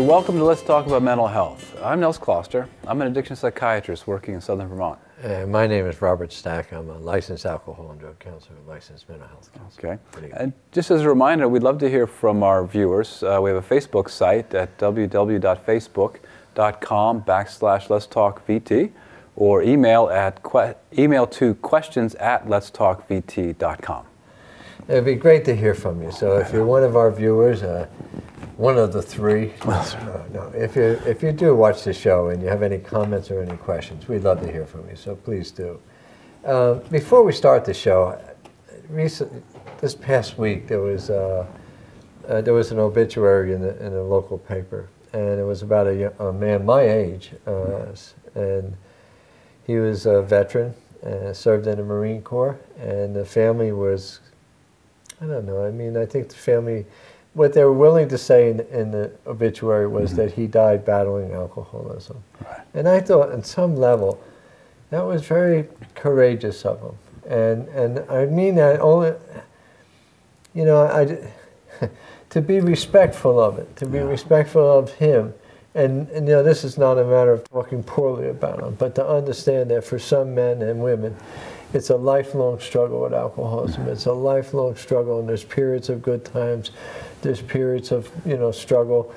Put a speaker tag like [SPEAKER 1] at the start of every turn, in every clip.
[SPEAKER 1] and welcome to Let's Talk About Mental Health. I'm Nels Closter. I'm an addiction psychiatrist working in Southern Vermont.
[SPEAKER 2] My name is Robert Stack. I'm a licensed alcohol and drug counselor, licensed mental health counselor.
[SPEAKER 1] Okay. And just as a reminder, we'd love to hear from our viewers. We have a Facebook site at www.facebook.com/letstalkvt or email to questions@letstalkvt.com.
[SPEAKER 2] It'd be great to hear from you. So if you're one of our viewers, one of the three, if you do watch the show and you have any comments or any questions, we'd love to hear from you. So please do. Before we start the show, this past week there was an obituary in a local paper, and it was about a man my age, and he was a veteran, served in the Marine Corps, and the family was, I don't know, I mean, I think the family, what they were willing to say in the obituary was that he died battling alcoholism. Right. And I thought, on some level, that was very courageous of him. And I mean that only, you know, to be respectful of it, to be respectful of him. And you know, this is not a matter of talking poorly about him, but to understand that for some men and women, it's a lifelong struggle with alcoholism. It's a lifelong struggle, and there's periods of good times, there's periods of, you know, struggle.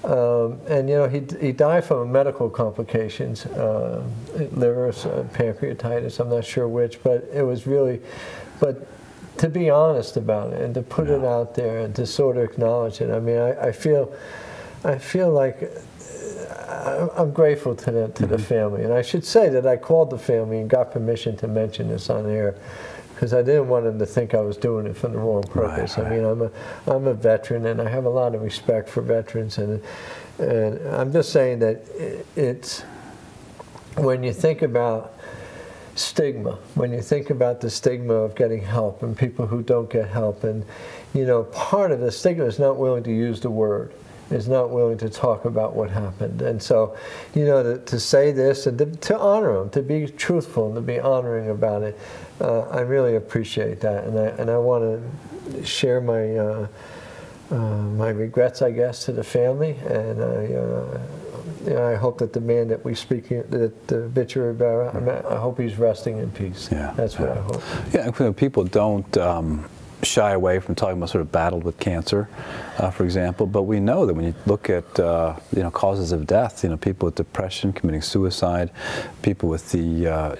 [SPEAKER 2] And you know, he died from medical complications, liver, pancreatitis, I'm not sure which, but it was really, but to be honest about it and to put it out there and to sort of acknowledge it. I mean, I feel like I'm grateful to the family, and I should say that I called the family and got permission to mention this on air, because I didn't want them to think I was doing it for the wrong purpose. Right, right. I mean, I'm a veteran, and I have a lot of respect for veterans, and I'm just saying that it's, when you think about stigma, when you think about the stigma of getting help and people who don't get help, and you know, part of the stigma is not willing to use the word, is not willing to talk about what happened. And so, you know, to say this and to honor him, to be truthful and to be honoring about it, I really appreciate that. And I want to share my my regrets, I guess, to the family. And you know, I hope that the man that we speak, that the obituary bearer, I hope he's resting in peace. Yeah, that's what I hope.
[SPEAKER 1] Yeah, people don't shy away from talking about sort of battled with cancer, for example, but we know that when you look at you know, causes of death, you know, people with depression committing suicide, people with the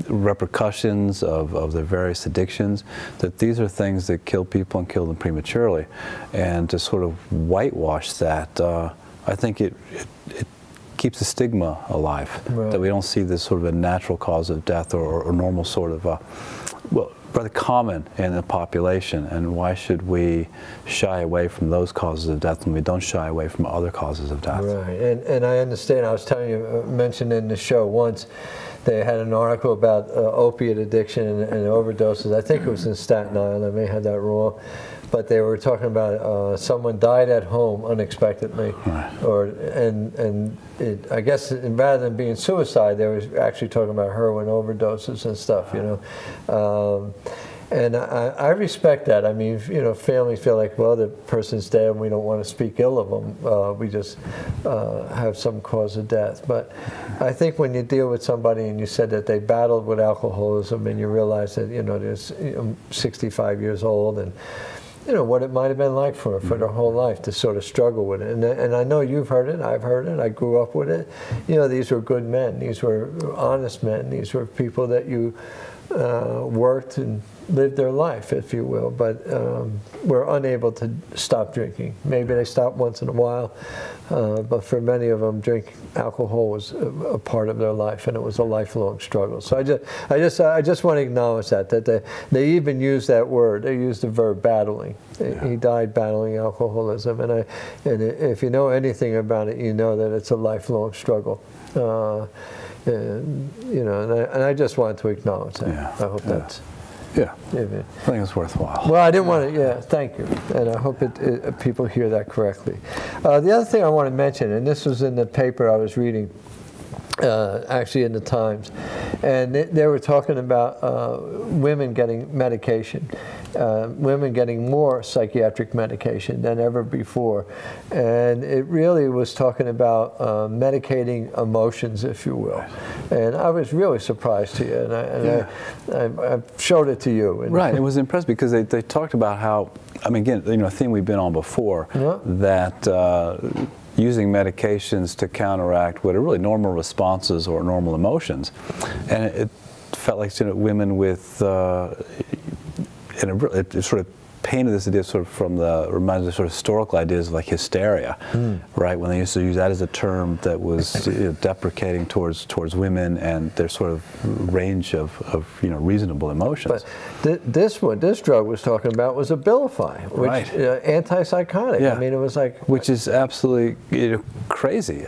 [SPEAKER 1] repercussions of their various addictions, that these are things that kill people and kill them prematurely, and to sort of whitewash that, I think it keeps the stigma alive, that we don't see this sort of a natural cause of death or normal sort of well, rather common in the population. And why should we shy away from those causes of death when we don't shy away from other causes of death?
[SPEAKER 2] Right, and I understand. I was telling you, mentioned in the show once, they had an article about opiate addiction and overdoses. I think it was in Staten Island. I may have that wrong. But they were talking about someone died at home unexpectedly, I guess rather than being suicide, they were actually talking about heroin overdoses and stuff, you know. And I respect that. I mean, you know, families feel like, well, the person's dead and we don't want to speak ill of them. We just have some cause of death. But I think when you deal with somebody and you said that they battled with alcoholism and you realize that, you know, they're 65 years old, and you know, what it might have been like for their whole life to sort of struggle with it. And I know you've heard it, I've heard it, I grew up with it. You know, these were good men, these were honest men, these were people that you worked and lived their life, if you will, but were unable to stop drinking. Maybe they stopped once in a while, but for many of them, alcohol was a part of their life, and it was a lifelong struggle. So I just want to acknowledge that they even used that word. They used the verb battling. He died battling alcoholism, and if you know anything about it, you know that it's a lifelong struggle. You know, and I just wanted to acknowledge that. I hope that's.
[SPEAKER 1] Yeah, I think it's worthwhile.
[SPEAKER 2] Well, I didn't want to, thank you. And I hope people hear that correctly. The other thing I want to mention, and this was in the paper I was reading, actually in the Times, and they were talking about women getting medication, women getting more psychiatric medication than ever before, and it really was talking about medicating emotions, if you will. And I was really surprised to you, and I showed it to you. And
[SPEAKER 1] right, it was impressive because they talked about how, I mean, again, you know, a theme we've been on before, that using medications to counteract what are really normal responses or normal emotions. And it felt like, you know, women with, it sort of painted this idea sort of from the, reminds me of sort of historical ideas of like hysteria, right? When they used to use that as a term that was, you know, deprecating towards women and their sort of range of you know, reasonable emotions.
[SPEAKER 2] But this drug was talking about was Abilify, which antipsychotic.
[SPEAKER 1] Yeah.
[SPEAKER 2] I mean, it was like,
[SPEAKER 1] which is absolutely, you know, crazy,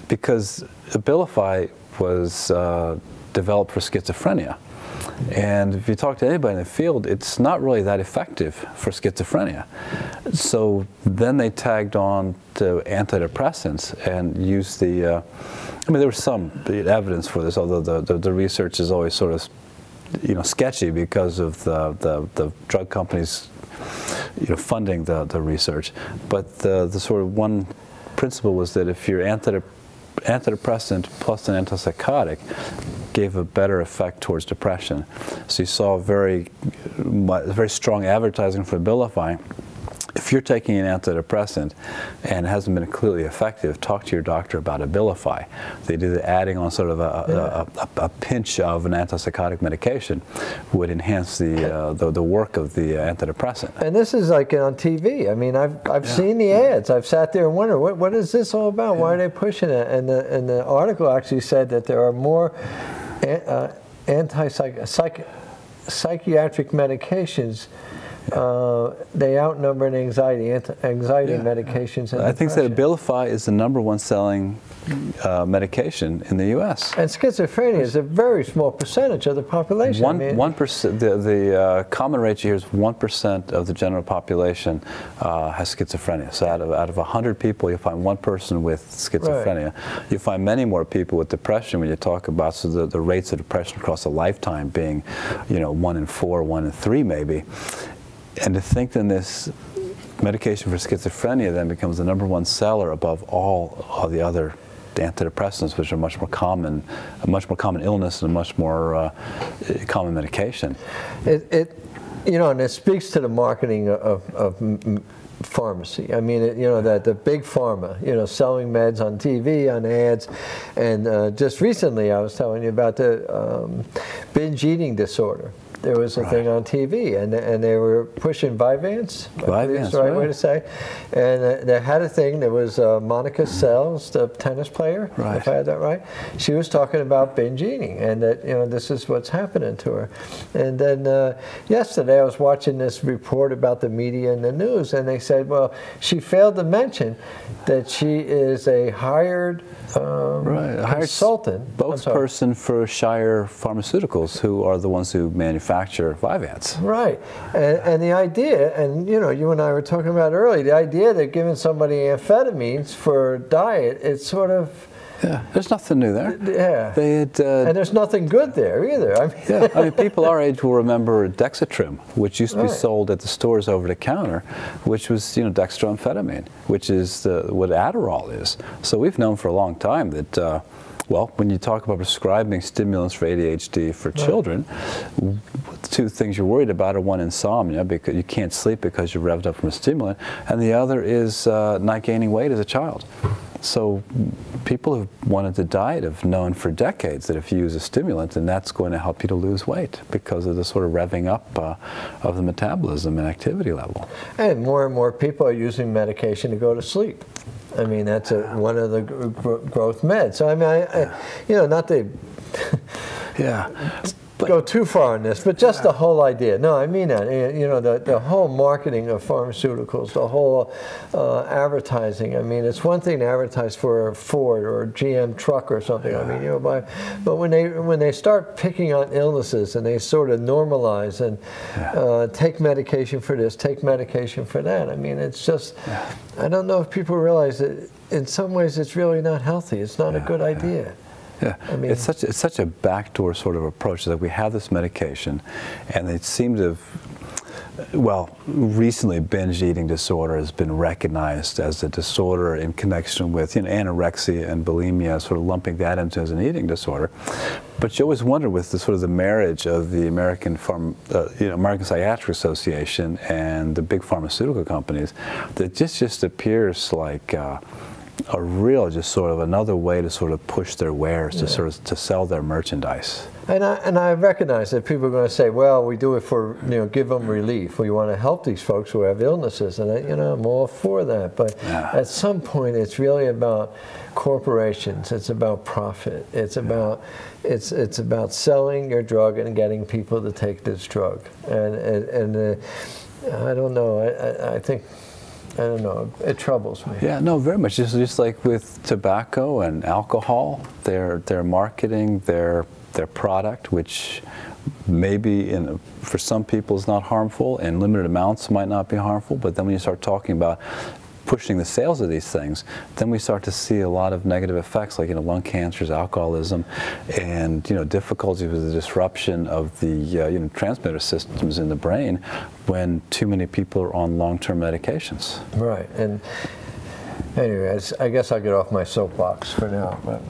[SPEAKER 1] because Abilify was developed for schizophrenia. And if you talk to anybody in the field, it's not really that effective for schizophrenia. So then they tagged on to antidepressants and used the, I mean, there was some evidence for this, although the research is always sort of, you know, sketchy because of the drug companies, you know, funding the research. But the sort of one principle was that if you're antidepressant plus an antipsychotic gave a better effect towards depression. So you saw very strong advertising for Abilify. If you're taking an antidepressant and it hasn't been clearly effective, talk to your doctor about Abilify. They do the adding on sort of a pinch of an antipsychotic medication would enhance the work of the antidepressant.
[SPEAKER 2] And this is like on TV. I mean, I've seen the ads. I've sat there and wondered, what is this all about? Why are they pushing it? And the article actually said that there are more psychiatric medications. They outnumber anxiety medications. And
[SPEAKER 1] I think that Abilify is the #1 selling medication in the U.S.
[SPEAKER 2] And schizophrenia is a very small percentage of the population.
[SPEAKER 1] 1%. The common rate you hear is 1% of the general population has schizophrenia. So out of 100 people, you find one person with schizophrenia. Right. You find many more people with depression when you talk about the rates of depression across a lifetime being, you know, 1 in 4, 1 in 3 maybe. And to think that this medication for schizophrenia then becomes the #1 seller above all of the other antidepressants, which are a much more common illness and a much more common medication.
[SPEAKER 2] You know, and it speaks to the marketing of pharmacy. I mean, you know, that the big pharma, you know, selling meds on TV, on ads, and just recently I was telling you about the binge eating disorder. There was a thing on TV, and they were pushing Vyvanse. Vyvanse, the right way to say. And they had a thing. There was Monica Seles, the tennis player, if I had that right. She was talking about binge eating, and that, you know, this is what's happening to her. And then yesterday I was watching this report about the media and the news, and they said, well, she failed to mention that she is a hired consultant,
[SPEAKER 1] spokesperson for Shire Pharmaceuticals, who are the ones who manufacture Vyvanse.
[SPEAKER 2] Right, and the idea, and you know, you and I were talking about earlier, the idea that giving somebody amphetamines for diet, it's sort of...
[SPEAKER 1] Yeah, there's nothing new there.
[SPEAKER 2] Yeah,
[SPEAKER 1] they had,
[SPEAKER 2] and there's nothing good there either. I mean,
[SPEAKER 1] I mean, people our age will remember Dexatrim, which used to be sold at the stores over the counter, which was, you know, dextroamphetamine, which is what Adderall is. So we've known for a long time that, well, when you talk about prescribing stimulants for ADHD for children, two things you're worried about are one, insomnia, because you can't sleep because you're revved up from a stimulant, and the other is not gaining weight as a child. So people who've wanted to diet have known for decades that if you use a stimulant, then that's going to help you to lose weight because of the sort of revving up of the metabolism and activity level.
[SPEAKER 2] And more people are using medication to go to sleep. I mean, that's one of the growth meds. So I mean, you know, not the...
[SPEAKER 1] Yeah.
[SPEAKER 2] go too far on this, but just the whole idea. No, I mean that. You know, the whole marketing of pharmaceuticals, the whole advertising. I mean, it's one thing to advertise for a Ford or a GM truck or something. I mean, you know, but when they start picking on illnesses and they sort of normalize and take medication for this, take medication for that. I mean, it's just, I don't know if people realize that in some ways it's really not healthy. It's not a good idea.
[SPEAKER 1] Yeah, I mean, it's such a backdoor sort of approach that we have this medication, and they seem to have, well, recently binge eating disorder has been recognized as a disorder in connection with, you know, anorexia and bulimia, sort of lumping that into as an eating disorder. But you always wonder with the sort of the marriage of the American American Psychiatric Association and the big pharmaceutical companies, that just appears like a real, just sort of another way to sort of push their wares, to sort of to sell their merchandise.
[SPEAKER 2] And I recognize that people are going to say, well, we do it for, you know, give them relief. We want to help these folks who have illnesses, and you know, I'm all for that. But at some point, it's really about corporations. It's about profit. It's about it's about selling your drug and getting people to take this drug. And I don't know. I think. I don't know, it troubles me. Yeah,
[SPEAKER 1] no, very much. Just like with tobacco and alcohol, they're marketing their product, which maybe for some people is not harmful, and limited amounts might not be harmful, but then when you start talking about pushing the sales of these things, then we start to see a lot of negative effects, like, you know, lung cancers, alcoholism, and, you know, difficulties with the disruption of the you know, transmitter systems in the brain when too many people are on long-term medications.
[SPEAKER 2] Right. And anyway, I guess I'll get off my soapbox for now. But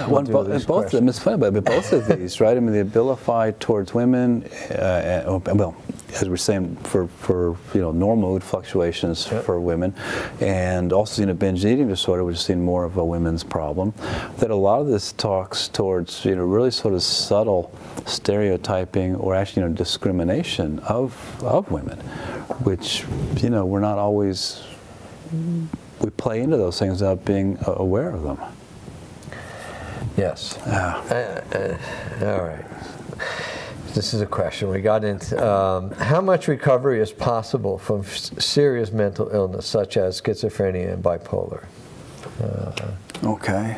[SPEAKER 1] both of them, it's funny, but both of these, right? I mean, the Abilify towards women, well, as we're saying, for you know, normal mood fluctuations for women, and also, you know, binge eating disorder, which is seen more of a women's problem. That a lot of this talks towards, you know, really sort of subtle stereotyping or actually, you know, discrimination of women, which, you know, we're not always. We play into those things without being aware of them.
[SPEAKER 2] Yes. All right. This is a question we got into. How much recovery is possible from serious mental illness, such as schizophrenia and bipolar?
[SPEAKER 1] Okay.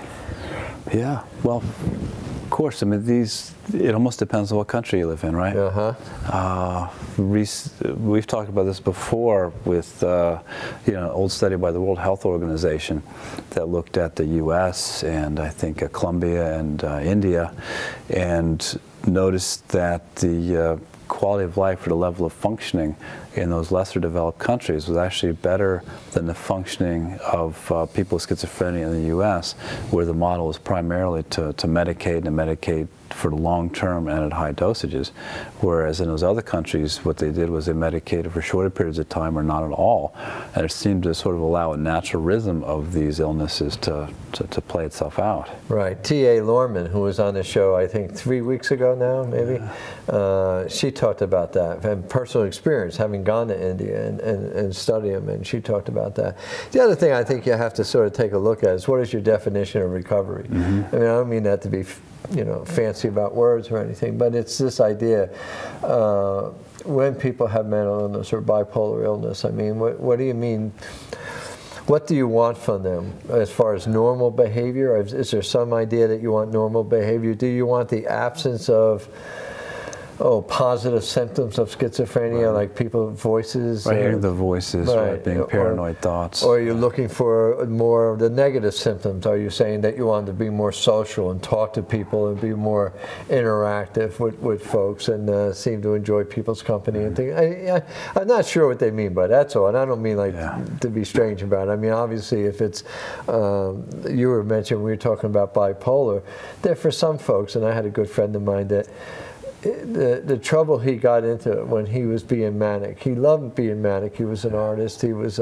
[SPEAKER 1] Yeah. Well, of course. I mean, it almost depends on what country you live in, right? We've talked about this before with, you know, an old study by the World Health Organization that looked at the U.S. and I think Colombia and India, and noticed that the quality of life or the level of functioning in those lesser developed countries was actually better than the functioning of people with schizophrenia in the U.S., where the model is primarily to medicate and medicate for the long term and at high dosages, whereas in those other countries what they did was they medicated for shorter periods of time or not at all, and it seemed to sort of allow a natural rhythm of these illnesses to play itself out.
[SPEAKER 2] Right. T.A. Lorman, who was on the show I think 3 weeks ago now, maybe, she talked about that, and personal experience, having gone to India and studied them, and she talked about that. The other thing I think you have to sort of take a look at is, what is your definition of recovery? I mean, I don't mean that to be, you know, fancy about words or anything, but it's this idea, when people have mental illness or bipolar illness, I mean, what do you mean? What do you want from them as far as normal behavior? Is there some idea that you want normal behavior? Do you want the absence of positive symptoms of schizophrenia, like people's voices?
[SPEAKER 1] Right, hearing the voices, right, being paranoid thoughts.
[SPEAKER 2] Or are you looking for more of the negative symptoms? Are you saying that you want to be more social and talk to people and be more interactive with folks and seem to enjoy people's company and things? I'm not sure what they mean by that, so, and I don't mean like to be strange about it. I mean, obviously, if it's, you were mentioning, we were talking about bipolar, that for some folks, and I had a good friend of mine that, the trouble he got into when he was being manic. He loved being manic. He was an artist. He was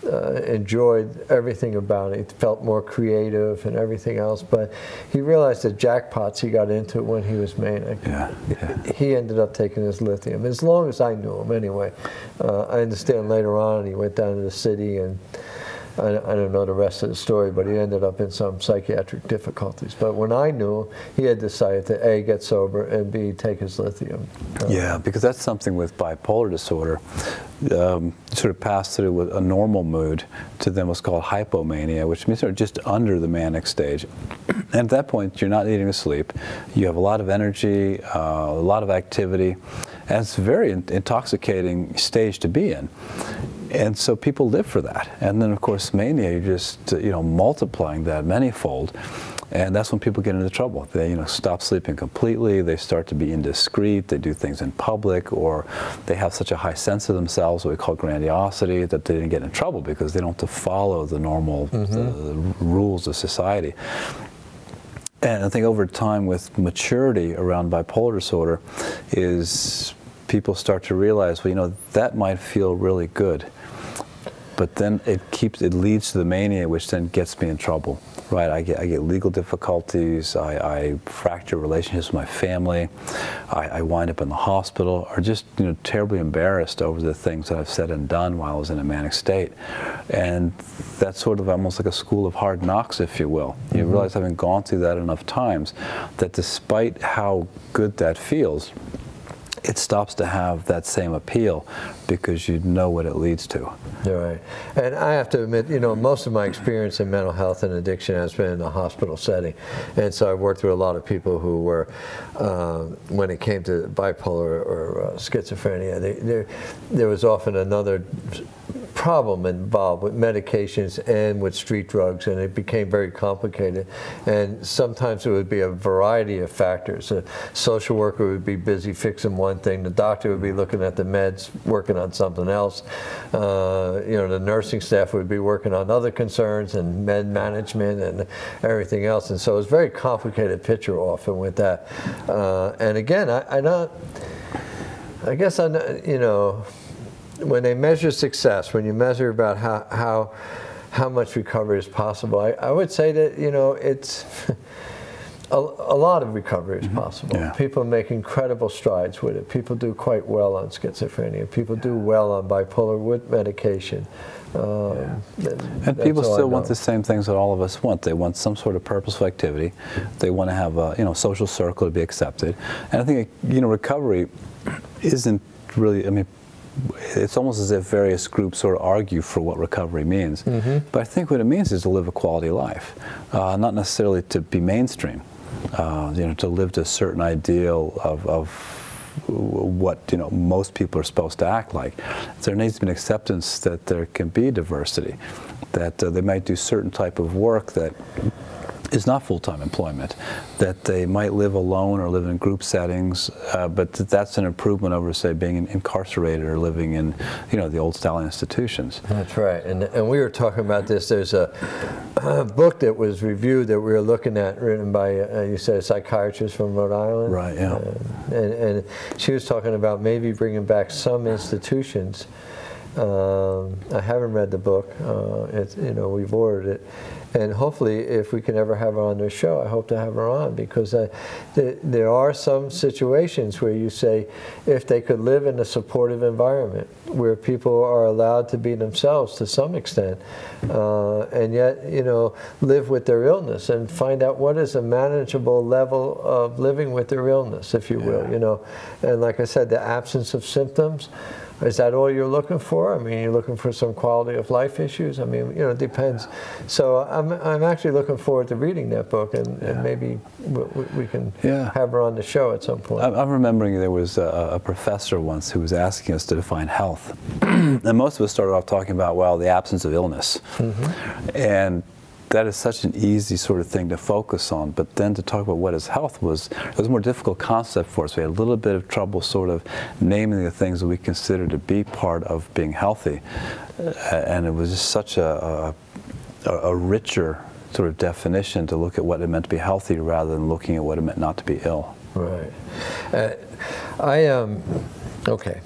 [SPEAKER 2] enjoyed everything about it. He felt more creative and everything else. But he realized the jackpots he got into when he was manic. He ended up taking his lithium. As long as I knew him, anyway. I understand later on he went down to the city and I don't know the rest of the story, but he ended up in some psychiatric difficulties. But when I knew him, he had decided to A, get sober, and B, take his lithium.
[SPEAKER 1] Yeah, because that's something with bipolar disorder. Sort of pass through with a normal mood to then what's called hypomania, which means they're just under the manic stage. And at that point, you're not needing to sleep. You have a lot of energy, a lot of activity, and it's a very intoxicating stage to be in. And so people live for that. And then, of course, mania, you're just multiplying that manyfold. And that's when people get into trouble. They stop sleeping completely, they start to be indiscreet, they do things in public, or they have such a high sense of themselves, what we call grandiosity, that they didn't get in trouble because they don't have to follow the normal the rules of society. And I think over time with maturity around bipolar disorder is people start to realize, well, that might feel really good, but then it leads to the mania, which then gets me in trouble. Right, I get legal difficulties, I fracture relationships with my family, I wind up in the hospital, or just terribly embarrassed over the things that I've said and done while I was in a manic state. And that's sort of almost like a school of hard knocks, if you will. You realize, having gone through that enough times, that despite how good that feels, it stops to have that same appeal because you know what it leads to.
[SPEAKER 2] You're right. And I have to admit, most of my experience in mental health and addiction has been in a hospital setting. And so I've worked with a lot of people who were, when it came to bipolar or schizophrenia, there was often another problem involved with medications and with street drugs, and it became very complicated. And sometimes it would be a variety of factors. A social worker would be busy fixing one thing, the doctor would be looking at the meds, working on something else. The nursing staff would be working on other concerns and med management and everything else. And so it was a very complicated picture often with that. And again, I guess when they measure success, when you measure about how much recovery is possible, I would say that it's a lot of recovery is possible.
[SPEAKER 1] Yeah.
[SPEAKER 2] People make incredible strides with it. People do quite well on schizophrenia. People do well on bipolar with medication.
[SPEAKER 1] And people still want the same things that all of us want. They want some sort of purposeful activity. They want to have a social circle to be accepted. And I think recovery isn't really. It's almost as if various groups sort of argue for what recovery means. But I think what it means is to live a quality life, not necessarily to be mainstream. To live to a certain ideal of what most people are supposed to act like. There needs to be an acceptance that there can be diversity, that they might do certain type of work that is not full-time employment, that they might live alone or live in group settings, but that's an improvement over, say, being incarcerated or living in, the old-style institutions.
[SPEAKER 2] That's right, and we were talking about this. There's a book that was reviewed that we were looking at, written by, you said, a psychiatrist from Rhode Island.
[SPEAKER 1] Right, yeah.
[SPEAKER 2] And she was talking about maybe bringing back some institutions. I haven't read the book. We've ordered it. And hopefully, if we can ever have her on the show, I hope to have her on, because there are some situations where you say, if they could live in a supportive environment where people are allowed to be themselves to some extent, and yet, live with their illness and find out what is a manageable level of living with their illness, if you will, And like I said, the absence of symptoms. Is that all you're looking for? you're looking for some quality of life issues? It depends. So I'm actually looking forward to reading that book, and maybe we can have her on the show at some point.
[SPEAKER 1] I'm remembering there was a professor once who was asking us to define health. And most of us started off talking about, well, the absence of illness. And that is such an easy sort of thing to focus on, but then to talk about what is health was a more difficult concept for us. We had a little bit of trouble sort of naming the things that we consider to be part of being healthy, and it was just such a richer sort of definition to look at what it meant to be healthy rather than looking at what it meant not to be ill.
[SPEAKER 2] Right. Okay.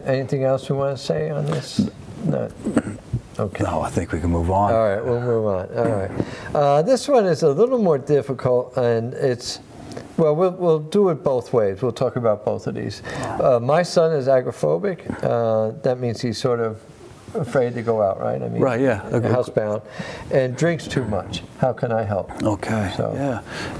[SPEAKER 2] Anything else you want to say on this? No. Okay.
[SPEAKER 1] No, I think we can move on.
[SPEAKER 2] All right, we'll move on. All right. This one is a little more difficult, and we'll do it both ways. We'll talk about both of these. My son is agoraphobic. That means he's sort of afraid to go out, right? I mean,
[SPEAKER 1] right, yeah.
[SPEAKER 2] Housebound, and drinks too much. How can I help?
[SPEAKER 1] Okay,
[SPEAKER 2] so,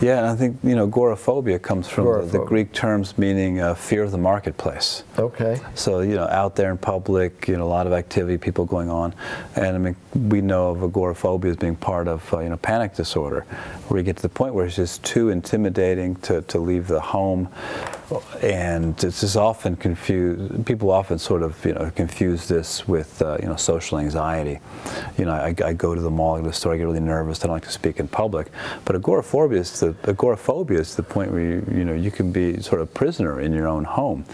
[SPEAKER 1] yeah, and I think, you know, agoraphobia comes from the Greek terms meaning fear of the marketplace.
[SPEAKER 2] Okay.
[SPEAKER 1] So, you know, out there in public, you know, a lot of activity, people going on, and I mean, we know of agoraphobia as being part of, you know, panic disorder, where you get to the point where it's just too intimidating to leave the home, and it's just often confused. People often sort of, you know, confuse this with, you know, social anxiety. You know, I go to the mall, I go to the store, I get really nervous, I don't like to speak in public. But agoraphobia is the point where you know, you can be sort of prisoner in your own home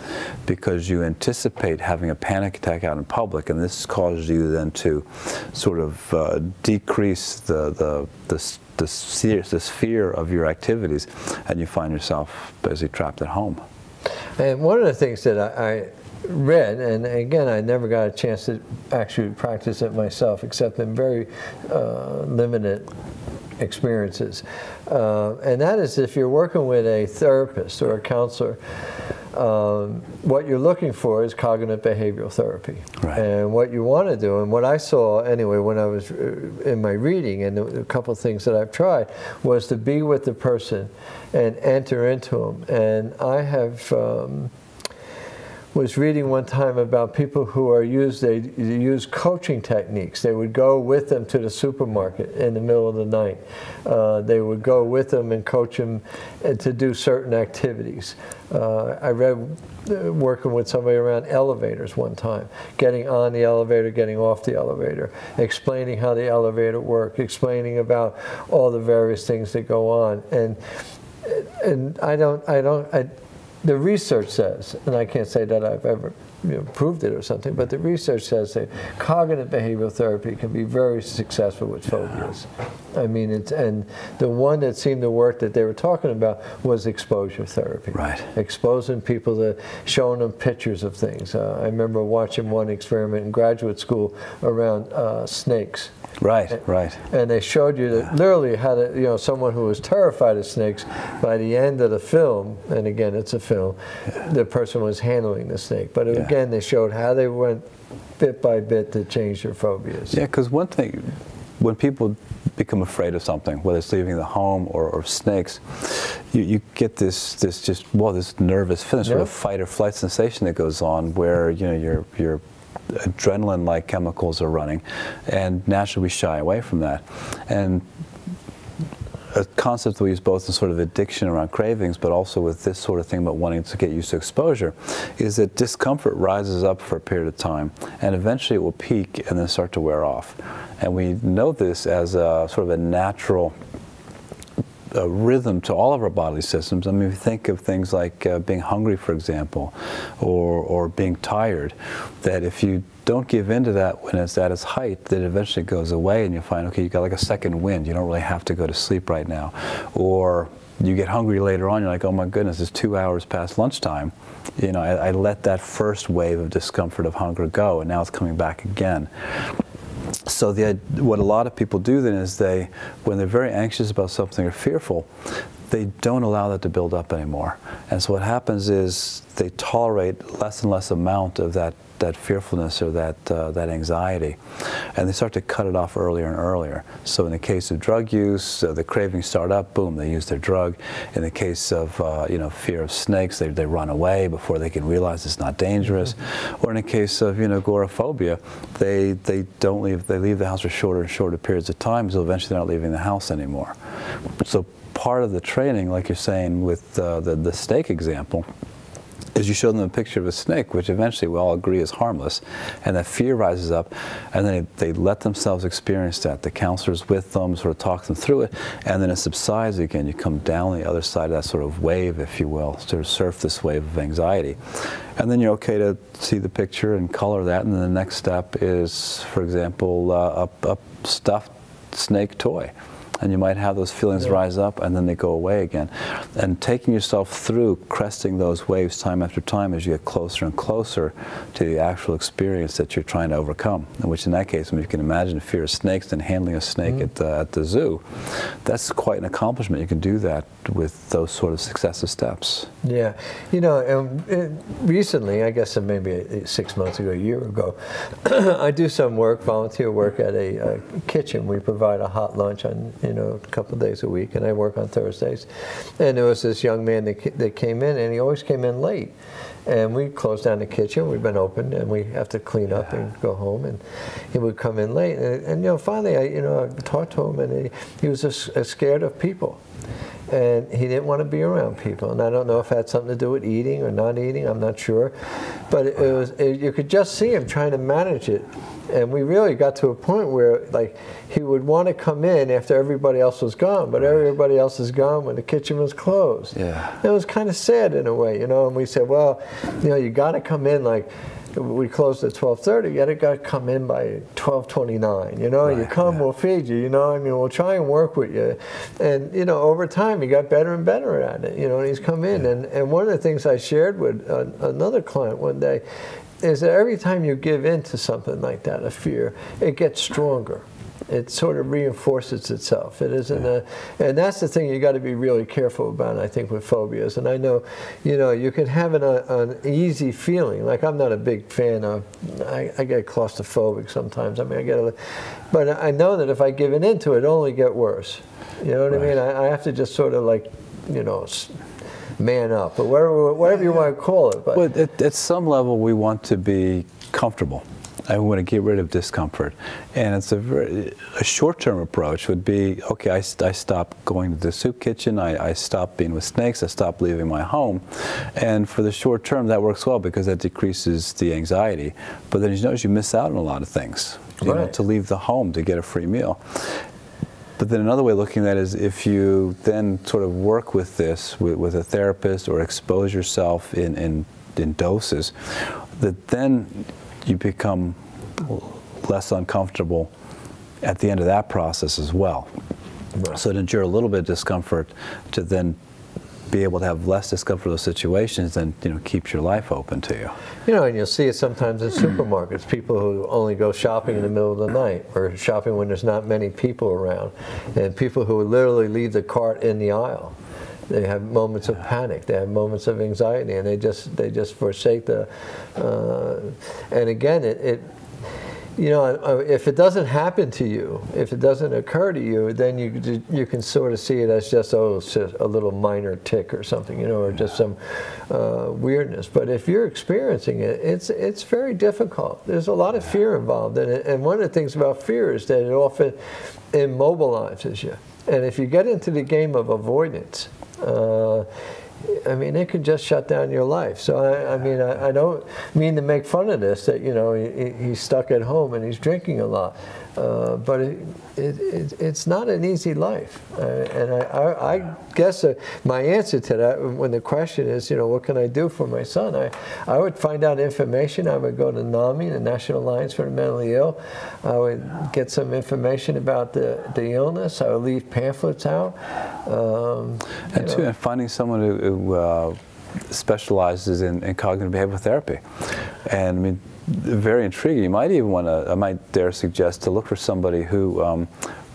[SPEAKER 1] because you anticipate having a panic attack out in public, and this causes you then to sort of decrease the sphere of your activities, and you find yourself basically trapped at home.
[SPEAKER 2] And one of the things that I read, and again, I never got a chance to actually practice it myself, except in very limited experiences, and that is if you're working with a therapist or a counselor, what you're looking for is cognitive behavioral therapy.
[SPEAKER 1] Right.
[SPEAKER 2] And what you want to do, and what I saw anyway when I was in my reading, and a couple of things that I've tried, was to be with the person and enter into them. And I have was reading one time about people who are they use coaching techniques. They would go with them to the supermarket in the middle of the night. They would go with them and coach them to do certain activities. I read working with somebody around elevators one time, getting on the elevator, getting off the elevator, explaining how the elevator worked, explaining about all the various things that go on. And the research says, and I can't say that I've ever proved it or something, but the research says that cognitive behavioral therapy can be very successful with phobias. I mean, and the one that seemed to work that they were talking about was exposure therapy.
[SPEAKER 1] Right.
[SPEAKER 2] Exposing people to, showing them pictures of things. I remember watching one experiment in graduate school around snakes.
[SPEAKER 1] Right, right.
[SPEAKER 2] And they showed you that literally how to, someone who was terrified of snakes, by the end of the film, and again, it's a film, the person was handling the snake. But again, they showed how they went bit by bit to change their phobias.
[SPEAKER 1] Yeah, because one thing, when people become afraid of something, whether it's leaving the home or snakes, you get this nervous feeling, sort of fight or flight sensation that goes on, where your adrenaline-like chemicals are running, and naturally we shy away from that. And a concept that we use both in sort of addiction around cravings, but also with this sort of thing about wanting to get used to exposure, is that discomfort rises up for a period of time, and eventually it will peak and then start to wear off. And we know this as a sort of a natural rhythm to all of our bodily systems. I mean, if you think of things like being hungry, for example, or being tired, that if you don't give in to that when it's at its height, that eventually goes away, and you find, okay, you got like a second wind. You don't really have to go to sleep right now. Or you get hungry later on, you're like, oh my goodness, it's 2 hours past lunchtime. I let that first wave of discomfort of hunger go, and now it's coming back again. So what a lot of people do then is when they're very anxious about something or fearful, they don't allow that to build up anymore. And so what happens is they tolerate less and less amount of that fearfulness or that anxiety, and they start to cut it off earlier and earlier. So in the case of drug use, the cravings start up, boom, they use their drug. In the case of fear of snakes, they run away before they can realize it's not dangerous. Or in the case of agoraphobia, they leave the house for shorter and shorter periods of time, so eventually they're not leaving the house anymore. So part of the training, like you're saying with the snake example, is you show them a picture of a snake, which eventually we all agree is harmless, and that fear rises up, and then they let themselves experience that. The counselor's with them, sort of talk them through it, and then it subsides again. You come down the other side of that sort of wave, if you will, sort of surf this wave of anxiety. And then you're okay to see the picture and color that, and then the next step is, for example, a stuffed snake toy. and you might have those feelings rise up and then they go away again. And taking yourself through cresting those waves time after time as you get closer and closer to the actual experience that you're trying to overcome, which in that case, I mean, you can imagine fear of snakes and handling a snake at the zoo. That's quite an accomplishment. You can do that with those sort of successive steps.
[SPEAKER 2] Yeah, you know, recently, I guess maybe 6 months ago, a year ago, I do some work, volunteer work at a kitchen. We provide a hot lunch on, you know, a couple of days a week, and I work on Thursdays. And there was this young man that came in, and he always came in late. And we closed down the kitchen. We've been open, and we have to clean up and go home. And he would come in late. And you know, finally, I talked to him, and he was just scared of people. And he didn't want to be around people. And I don't know if it had something to do with eating or not eating. I'm not sure. But you could just see him trying to manage it. And we really got to a point where, like, he would want to come in after everybody else was gone, but everybody else is gone when the kitchen was closed. Yeah. It was kind of sad in a way, you know. And we said, well, you know, you got to come in, like, we closed at 12:30. You got to come in by 12:29. You know, you come, we'll feed you. You know, I mean, we'll try and work with you. And you know, over time, he got better and better at it. You know, and he's come in. And one of the things I shared with another client one day is that every time you give in to something like that, a fear, it gets stronger. It sort of reinforces itself. It isn't and that's the thing you got to be really careful about, I think, with phobias. And I know, you know, you can have an easy feeling. Like, I'm not a big fan of, I get claustrophobic sometimes. I mean, but I know that if I give into it, it'll only get worse. You know what I mean? I have to just sort of, like, you know, man up, or whatever you want to call it. But
[SPEAKER 1] well, at some level, we want to be comfortable. I want to get rid of discomfort. And it's a short-term approach would be, okay, I stopped going to the soup kitchen, I stopped being with snakes, I stopped leaving my home. And for the short term, that works well because that decreases the anxiety. But then you notice you miss out on a lot of things. You know, to leave the home to get a free meal. But then another way of looking at that is if you then sort of work with this with a therapist or expose yourself in doses, that then you become less uncomfortable at the end of that process as well. So to endure a little bit of discomfort, to then be able to have less discomfort in those situations, then, you know, keeps your life open to you.
[SPEAKER 2] You know, and you'll see it sometimes in supermarkets, people who only go shopping in the middle of the night, or shopping when there's not many people around, and people who literally leave the cart in the aisle. They have moments of panic. They have moments of anxiety, and they just forsake the. And again, you know, if it doesn't happen to you, if it doesn't occur to you, then you can sort of see it as just, oh, it's just a little minor tick or something, you know, or just some weirdness. But if you're experiencing it, it's very difficult. There's a lot of fear involved in it, and one of the things about fear is that it often immobilizes you. And if you get into the game of avoidance, I mean, it could just shut down your life. So, I mean, I don't mean to make fun of this, that, you know, he's stuck at home and he's drinking a lot. But it's not an easy life. And I guess my answer to that, when the question is, you know, what can I do for my son? I would find out information. I would go to NAMI, the National Alliance for the Mentally Ill. I would get some information about the illness. I would leave pamphlets out.
[SPEAKER 1] And finding someone who specializes in cognitive behavioral therapy. And I mean, very intriguing. You might even want to, I might dare suggest, to look for somebody who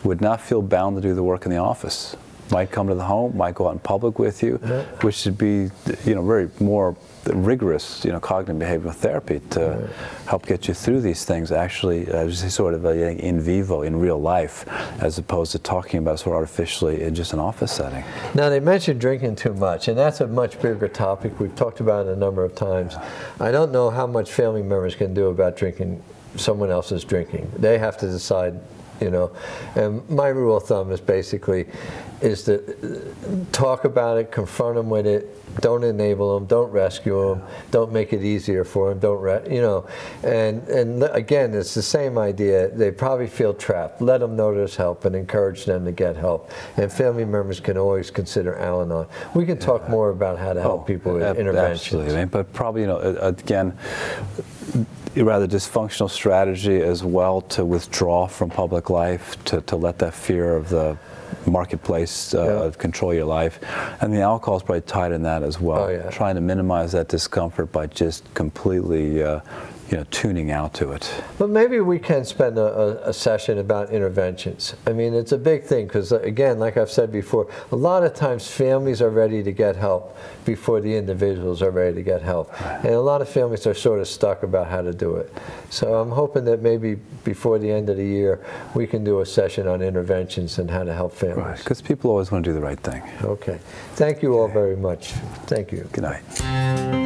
[SPEAKER 1] would not feel bound to do the work in the office. Might come to the home, might go out in public with you, which should be, you know, very more rigorous, you know, cognitive behavioral therapy to help get you through these things, actually, sort of in vivo, in real life, as opposed to talking about it sort of artificially in just an office setting.
[SPEAKER 2] Now, they mentioned drinking too much, and that's a much bigger topic. We've talked about it a number of times. I don't know how much family members can do about drinking someone else's drinking. They have to decide, you know. And my rule of thumb is basically to talk about it, confront them with it, don't enable them, don't rescue them, don't make it easier for them, don't, you know. And again, it's the same idea. They probably feel trapped. Let them know there's help and encourage them to get help. And family members can always consider Al-Anon. We can talk more about how to help people with interventions.
[SPEAKER 1] Absolutely, but probably, you know, again, a rather dysfunctional strategy as well to withdraw from public life, to let that fear of the marketplace,
[SPEAKER 2] Yeah.
[SPEAKER 1] control your life. And the alcohol is probably tied in that as well.
[SPEAKER 2] Oh, yeah.
[SPEAKER 1] Trying to minimize that discomfort by just completely tuning out to it.
[SPEAKER 2] But maybe we can spend a session about interventions. I mean, it's a big thing because, again, like I've said before, a lot of times families are ready to get help before the individuals are ready to get help. And a lot of families are sort of stuck about how to do it. So I'm hoping that maybe before the end of the year, we can do a session on interventions and how to help families.
[SPEAKER 1] Right, because people always want to do the right thing.
[SPEAKER 2] Okay. Thank you all very much. Thank you.
[SPEAKER 1] Good night.